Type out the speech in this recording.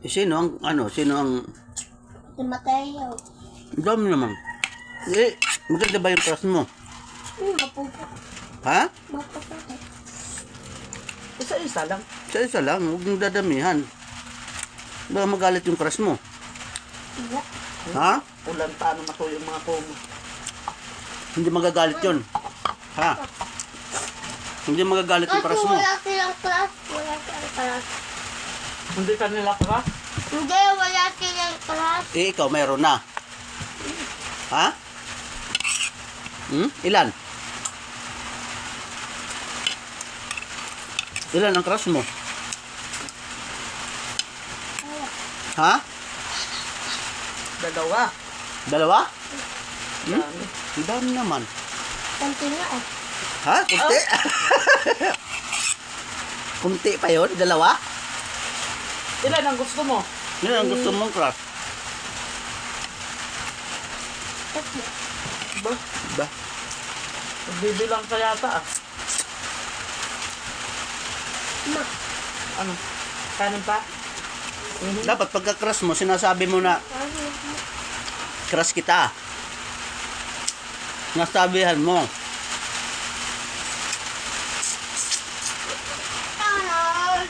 Sino ang, Si Mateo. ang dami naman. Maganda ba yung crush mo? Mapupo. Ha? Mapupo. Isa-isa lang. Isa lang, huwag mong dadamihan. Baka magalit yung crush mo. Iya. Ha? Ulan paano matuyo yung mga kumo. Hindi magagalit yun. Ha? Hindi magagalit yung Kasi crush mo. wala silang class. Wala silang class. Hindi ka nila ka? Hindi, wala silang class. Ikaw meron na. Ha? Ilan? Ilan ang crush mo? Ha? Dalawa. Dalawa? Dami. Ang dami naman. Kanti nga eh. Ha? Kunti? Kunti pa yun? Dalawa? Ilan ang gusto mo? Ilan ang gusto mong crush? Tatlo. Ba? Ba? Bibilang ka yata ah. Ma. Ano? Kanin pa? Dapat pagka-crush mo, sinasabi mo na crush kita. Nasabihan mo.